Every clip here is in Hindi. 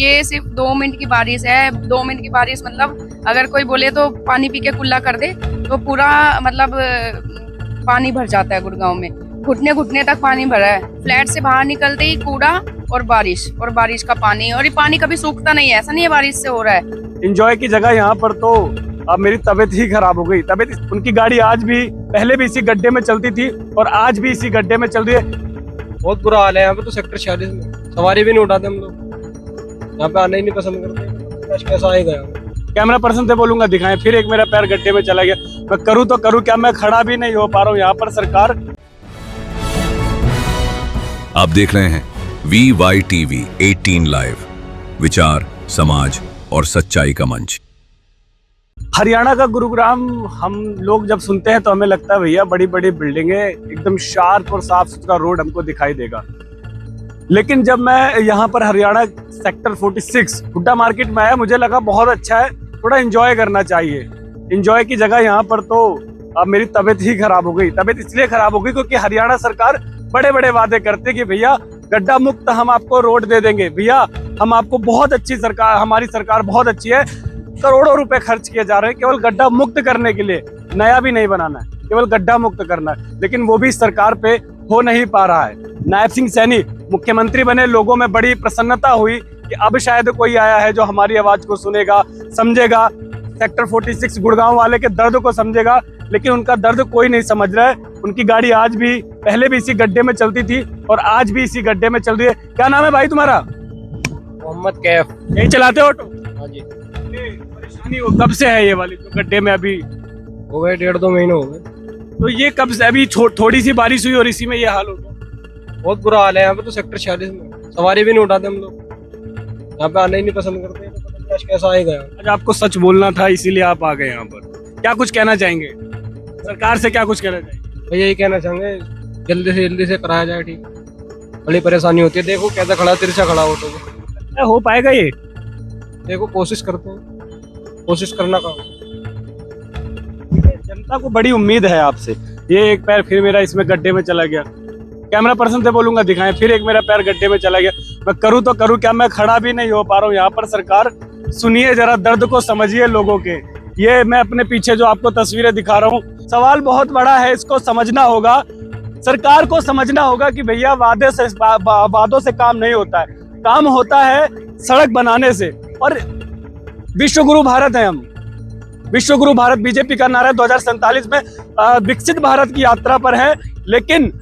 ये सिर्फ 2 मिनट की बारिश है। 2 मिनट की बारिश मतलब अगर कोई बोले तो पानी पी के कुल्ला कर दे तो पूरा मतलब पानी भर जाता है गुड़गांव में। घुटने घुटने तक पानी भरा है। फ्लैट से बाहर निकलते ही कूड़ा और बारिश का पानी, और ये पानी कभी सूखता नहीं है। ऐसा नहीं है बारिश से हो रहा है। एंजॉय की जगह यहाँ पर तो अब मेरी तबीयत ही खराब हो गई। उनकी गाड़ी आज भी पहले भी इसी गड्ढे में चलती थी और आज भी इसी गड्ढे में चल रही है। बहुत बुरा हाल है यहाँ पे तो। सेक्टर 46 में सवारी भी नहीं उठाते हम लोग। यहाँ पे आना ही नहीं पसंद करते। कैसा आएगा यहाँ? कैमरा पर्सन से बोलूंगा दिखाएं। फिर एक मेरा पैर गड्ढे में चला गया। मैं करूँ तो करूँ क्या? मैं खड़ा भी नहीं हो पा रहा हूँ यहाँ पर। सरकार, आप देख रहे हैं VYTV 18 लाइव, विचार, समाज और सच्चाई का मंच। हरियाणा का गुरुग्राम हम लोग जब सुनते हैं तो हमें लगता है भैया बड़ी बड़ी बिल्डिंगें, एकदम शार्प और साफ सुथरा रोड हमको दिखाई देगा। लेकिन जब मैं यहाँ पर हरियाणा सेक्टर 46 हुड्डा मार्केट में आया, मुझे लगा बहुत अच्छा है, थोड़ा एंजॉय करना चाहिए। एंजॉय की जगह यहाँ पर तो अब मेरी तबीयत ही खराब हो गई। तबीयत इसलिए खराब हो गई क्योंकि हरियाणा सरकार बड़े बड़े वादे करते कि भैया गड्ढा मुक्त हम आपको रोड दे देंगे, भैया हम आपको बहुत अच्छी सरकार, हमारी सरकार बहुत अच्छी है। करोड़ों रुपए खर्च किए जा रहे हैं केवल गड्ढा मुक्त करने के लिए। नया भी नहीं बनाना है, केवल गड्ढा मुक्त करना है। लेकिन वो भी सरकार पे हो नहीं पा रहा है। नायब सिंह सैनी मुख्यमंत्री बने, लोगों में बड़ी प्रसन्नता हुई कि अब शायद कोई आया है जो हमारी आवाज को सुनेगा, समझेगा, सेक्टर 46 गुड़गांव वाले के दर्द को समझेगा। लेकिन उनका दर्द कोई नहीं समझ रहा है। उनकी गाड़ी आज भी पहले भी इसी गड्ढे में चलती थी और आज भी इसी गड्ढे में चल रही है। क्या नाम है भाई तुम्हारा? मोहम्मद कैफ। यही चलाते हो ऑटो? हाँ जी। परेशानी हो कब से है ये वाली तो गड्ढे में? अभी हो गए 1.5-2 महीने हो गए। तो ये कब से? अभी थोड़ी सी बारिश हुई और इसी में ये हाल हो गया। बहुत बुरा हाल है यहाँ पे तो। सेक्टर 46 में सवारी भी नहीं उठाते हम लोग। यहाँ पे आना ही नहीं पसंद करते। तो कैसा आएगा यहाँ? आज आपको सच बोलना था इसीलिए आप आ गए यहाँ पर। क्या कुछ कहना चाहेंगे सरकार से? क्या कुछ कहना चाहेंगे? भैया यही कहना चाहेंगे जल्दी से कराया जाए। ठीक, बड़ी परेशानी होती है। देखो कैसा खड़ा, तिरछा खड़ा ऑटो में। क्या हो पाएगा ये? देखो कोशिश करते हैं, कोशिश करना काम। जनता को बड़ी उम्मीद है आपसे। ये एक पैर फिर मेरा इसमें गड्ढे में चला गया। कैमरा पर्सन से बोलूंगा दिखाएं। फिर एक मेरा पैर गड्ढे में चला गया। मैं करूँ तो करूँ क्या? मैं खड़ा भी नहीं हो पा रहा हूँ यहाँ पर। सरकार सुनिए जरा, दर्द को समझिए लोगों के। ये मैं अपने पीछे जो आपको तस्वीरें दिखा रहा हूँ, सवाल बहुत बड़ा है। इसको समझना होगा, सरकार को समझना होगा कि भैया वादों से काम नहीं होता है। काम होता है सड़क बनाने से। और विश्व गुरु भारत है हम। विश्व गुरु भारत बीजेपी का नारा 2047 में विकसित भारत की यात्रा पर है। लेकिन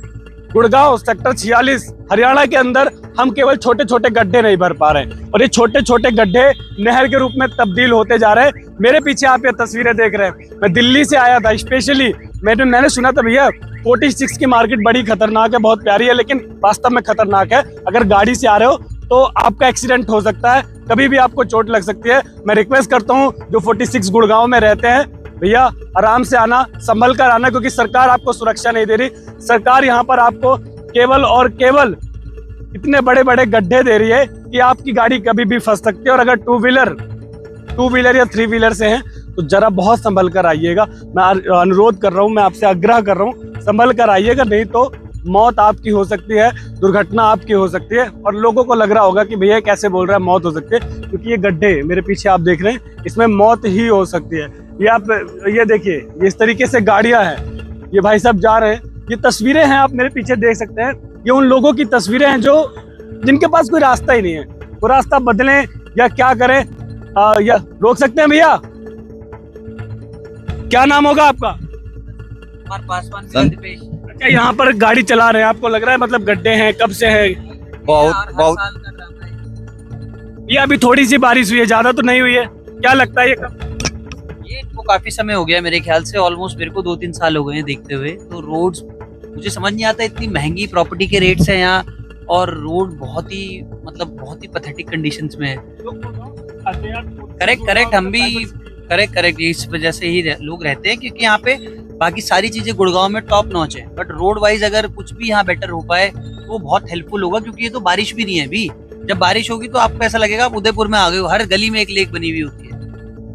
गुड़गांव सेक्टर 46 हरियाणा के अंदर हम केवल छोटे छोटे गड्ढे नहीं भर पा रहे हैं और ये छोटे छोटे गड्ढे नहर के रूप में तब्दील होते जा रहे हैं। मेरे पीछे आप ये तस्वीरें देख रहे हैं। मैं दिल्ली से आया था स्पेशली। मैंने सुना था भैया 46 की मार्केट बड़ी खतरनाक है, बहुत प्यारी है, लेकिन वास्तव में खतरनाक है। अगर गाड़ी से आ रहे हो तो आपका एक्सीडेंट हो सकता है, कभी भी आपको चोट लग सकती है। मैं रिक्वेस्ट करता हूँ जो 46 गुड़गांव में रहते हैं, भैया आराम से आना, संभल कर आना, क्योंकि सरकार आपको सुरक्षा नहीं दे रही। सरकार यहाँ पर आपको केवल और केवल इतने बड़े बड़े गड्ढे दे रही है कि आपकी गाड़ी कभी भी फंस सकती है। और अगर टू व्हीलर या 3 व्हीलर से हैं तो जरा बहुत संभल कर आइएगा। मैं अनुरोध कर रहा हूँ, मैं आपसे आग्रह कर रहा हूँ, संभल कर आइएगा, नहीं तो मौत आपकी हो सकती है, दुर्घटना आपकी हो सकती है। और लोगों को लग रहा होगा कि भैया कैसे बोल रहा है, मौत हो सकती है, क्योंकि ये गड्ढे मेरे पीछे आप देख रहे हैं, इसमें मौत ही हो सकती है। ये आप ये देखिए, ये इस तरीके से गाड़ियां हैं, ये भाई साहब जा रहे हैं। ये तस्वीरें हैं, आप मेरे पीछे देख सकते हैं। ये उन लोगों की तस्वीरें हैं जो जिनके पास कोई रास्ता ही नहीं है। वो रास्ता बदलें या क्या करें, या रोक सकते हैं भैया? क्या नाम होगा आपका? अच्छा, यहाँ पर गाड़ी चला रहे हैं, आपको लग रहा है मतलब गड्ढे हैं, कब से है? बहुत ये अभी थोड़ी सी बारिश हुई है, ज्यादा तो नहीं हुई है। क्या लगता है ये तो काफी समय हो गया मेरे ख्याल से, ऑलमोस्ट मेरे को 2-3 साल हो गए हैं देखते हुए। तो रोड्स मुझे समझ नहीं आता, इतनी महंगी प्रॉपर्टी के रेट्स हैं यहाँ, और रोड बहुत ही पैथेटिक कंडीशंस में है। करेक्ट हम भी करेक्ट इस वजह से ही लोग रहते हैं, क्योंकि यहाँ पे बाकी सारी चीजें गुड़गांव में टॉप नॉच है, बट रोड वाइज अगर कुछ भी यहाँ बेटर हो पाए तो वो बहुत हेल्पफुल होगा। क्योंकि ये तो बारिश भी नहीं है अभी। जब बारिश होगी तो आपको ऐसा लगेगा आप उदयपुर में आ गए हो। हर गली में एक लेक बनी हुई होती है।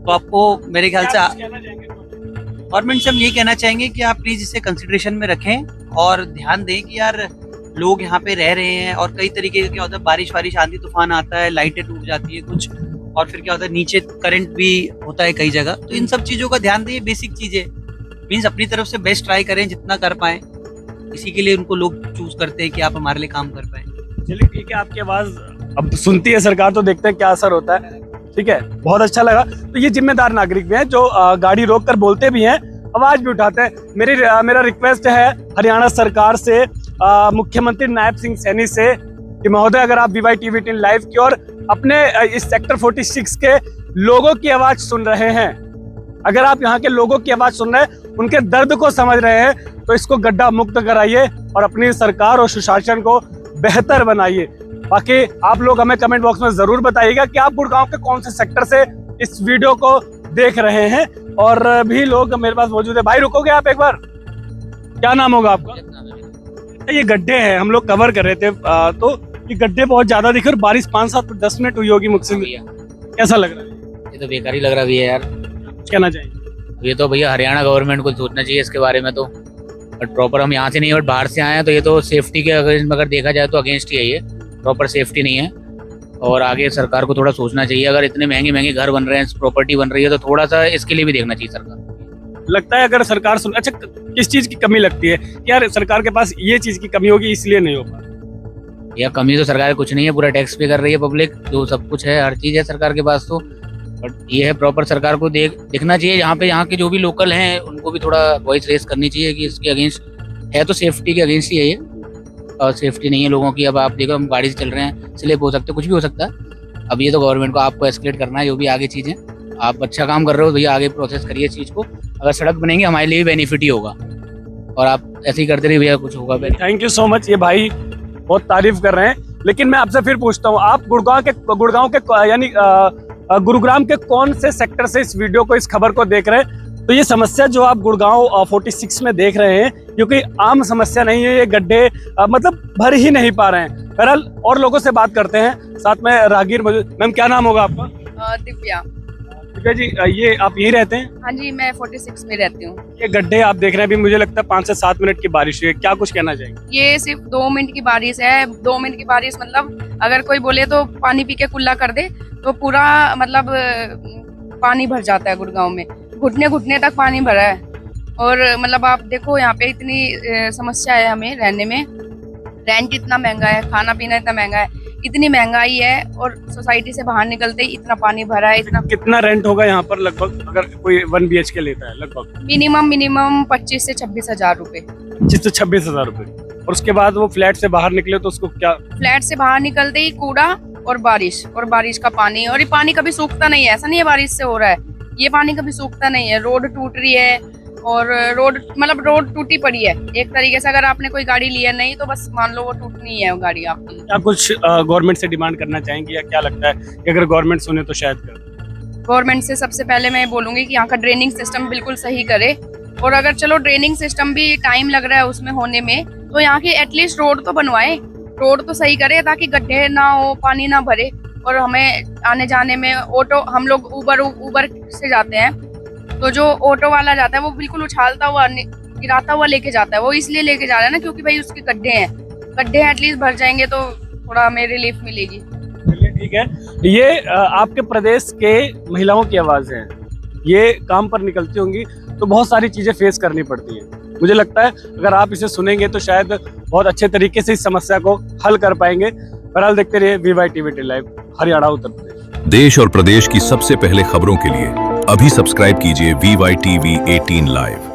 तो आपको मेरे ख्याल से गवर्नमेंट से हम यही कहना चाहेंगे कि आप प्लीज इसे कंसिडरेशन में रखें और ध्यान दें कि यार लोग यहाँ पे रह रहे हैं और कई तरीके का क्या होता है, बारिश वारिश आंधी तूफान आता है, लाइटें टूट जाती है कुछ, और फिर क्या होता है नीचे करंट भी होता है कई जगह। तो इन सब चीजों का ध्यान दें, बेसिक चीजें मीन्स अपनी तरफ से बेस्ट ट्राई करें जितना कर पाए, इसी के लिए उनको लोग चूज करते हैं कि आप हमारे लिए काम कर पाए। चलिए ठीक है, आपकी आवाज अब सुनती है सरकार, तो देखते हैं क्या असर होता है। ठीक है, बहुत अच्छा लगा। तो ये जिम्मेदार नागरिक भी हैं जो गाड़ी रोक कर बोलते भी हैं, आवाज भी उठाते हैं। मेरा रिक्वेस्ट है हरियाणा सरकार से, मुख्यमंत्री नायब सिंह सैनी से कि महोदय अगर आप VY TV 18 लाइव की और अपने इस सेक्टर 46 के लोगों की आवाज सुन रहे हैं, अगर आप यहाँ के लोगों की आवाज सुन रहे हैं, उनके दर्द को समझ रहे हैं, तो इसको गड्ढा मुक्त कराइए और अपनी सरकार और सुशासन को बेहतर बनाइए। बाकी आप लोग हमें कमेंट बॉक्स में जरूर बताइएगा कि आप गुड़गांव के कौन से सेक्टर से इस वीडियो को देख रहे हैं। और भी लोग मेरे पास मौजूद है। भाई रुकोगे आप एक बार, क्या नाम होगा आपका? ये गड्ढे हैं, हम लोग कवर कर रहे थे, तो ये गड्ढे बहुत ज्यादा दिखे और बारिश 5-7-10 मिनट हुई होगी मुझसे। कैसा लग रहा है? ये तो बेकार ही लग रहा है यार। कहना चाहिए ये तो भैया हरियाणा गवर्नमेंट को सोचना चाहिए इसके बारे में तो। बट प्रॉपर हम यहाँ से नहीं बट बाहर से आए हैं, तो ये तो सेफ्टी के अगर देखा जाए तो अगेंस्ट ही है, ये प्रॉपर सेफ्टी नहीं है। और आगे सरकार को थोड़ा सोचना चाहिए, अगर इतने महंगे महंगे घर बन रहे हैं, प्रॉपर्टी बन रही है, तो थोड़ा सा इसके लिए भी देखना चाहिए सरकार। लगता है अगर सरकार सुन, अच्छा किस चीज की कमी लगती है यार सरकार के पास, ये चीज की कमी होगी इसलिए नहीं हो पा रहा? या कमी तो सरकार कुछ नहीं है, पूरा टैक्स पे कर रही है पब्लिक, जो सब कुछ है, हर चीज है सरकार के पास। तो बट ये है प्रॉपर सरकार को देखना चाहिए, यहाँ के जो भी लोकल हैं उनको भी थोड़ा वॉइस रेस करनी चाहिए कि इसके अगेंस्ट है, तो सेफ्टी के अगेंस्ट ही है ये, और सेफ्टी नहीं है लोगों की। अब आप देखो हम गाड़ी से चल रहे हैं, स्लिप हो सकते, कुछ भी हो सकता है। अब ये तो गवर्नमेंट को आपको एस्केलेट करना है, जो भी आगे चीजें आप अच्छा काम कर रहे हो भैया, आगे प्रोसेस करिए चीज को। अगर सड़क बनेंगे हमारे लिए भी बेनिफिट ही होगा, और आप ऐसे ही करते रहिए भैया, कुछ होगा। थैंक यू सो मच, ये भाई बहुत तारीफ कर रहे हैं। लेकिन मैं आपसे फिर पूछता हूँ, आप गुड़गांव के यानी गुरुग्राम के कौन से सेक्टर से इस वीडियो को, इस खबर को देख रहे हैं? तो ये समस्या जो आप गुड़गांव 46 में देख रहे हैं, क्योंकि आम समस्या नहीं है, ये गड्ढे मतलब भर ही नहीं पा रहे हैं। बहरहाल और लोगों से बात करते हैं, साथ में राहगीर मौजूद। मैम क्या नाम होगा आपका? दिव्या। दिव्या जी, ये आप यहीं रहते हैं? हाँ जी, मैं 46 में रहती हूँ। ये गड्ढे आप देख रहे हैं, अभी मुझे लगता है 5 से 7 मिनट की बारिश हुई है, क्या कुछ कहना चाहेंगे? ये सिर्फ 2 मिनट की बारिश है। 2 मिनट की बारिश मतलब अगर कोई बोले तो पानी पी के कुल्ला कर दे, तो पूरा मतलब पानी भर जाता है गुड़गांव में, घुटने घुटने तक पानी भरा है। और मतलब आप देखो यहाँ पे इतनी समस्या है हमें रहने में, रेंट इतना महंगा है, खाना पीना इतना महंगा है, इतनी महंगाई है, और सोसाइटी से बाहर निकलते ही इतना पानी भरा है। इतना कितना रेंट होगा यहाँ पर लगभग, अगर कोई 1 BHK लेता है? लगभग मिनिमम 25 से 26 हजार रुपए। 25 से 26 हजार रुपए। और उसके बाद वो फ्लैट से बाहर निकले तो उसको क्या? फ्लैट से बाहर निकलते ही कूड़ा और बारिश का पानी, और ये पानी कभी सूखता नहीं है। ऐसा नहीं है बारिश से हो रहा है, ये पानी कभी सूखता नहीं है। रोड टूट रही है, और रोड टूटी पड़ी है एक तरीके से। अगर आपने कोई गाड़ी ली है नहीं तो बस मान लो वो टूटनी है वो गाड़ी आपकी। क्या कुछ गवर्नमेंट से डिमांड करना चाहेंगे, या क्या लगता है कि अगर गवर्नमेंट सुने तो शायद कर? गवर्नमेंट से सबसे पहले मैं बोलूंगी कि यहाँ का ड्रेनिंग सिस्टम बिल्कुल सही करे, और अगर चलो ड्रेनिंग सिस्टम भी टाइम लग रहा है उसमें होने में, तो यहाँ की एटलीस्ट रोड तो बनवाए, रोड तो सही करे ताकि गड्ढे ना हो, पानी ना भरे। और हमें आने जाने में ऑटो, हम लोग ऊबर से जाते हैं, तो जो ऑटो वाला जाता है वो बिल्कुल उछालता हुआ गिराता हुआ लेके जाता है। वो इसलिए लेके जा रहा है ना क्योंकि भाई उसके गड्ढे एटलीस्ट भर जाएंगे तो थोड़ा हमें रिलीफ मिलेगी। चलिए ठीक है, ये आपके प्रदेश के महिलाओं की आवाज है, ये काम पर निकलती होंगी तो बहुत सारी चीजें फेस करनी पड़ती हैं। मुझे लगता है अगर आप इसे सुनेंगे तो शायद बहुत अच्छे तरीके से इस समस्या को हल कर पाएंगे। बहरहाल देखते रहिए VY TV 18 live, Haryana Uttar Pradesh. देश और प्रदेश की सबसे पहले खबरों के लिए अभी सब्सक्राइब कीजिए VY TV 18 लाइव।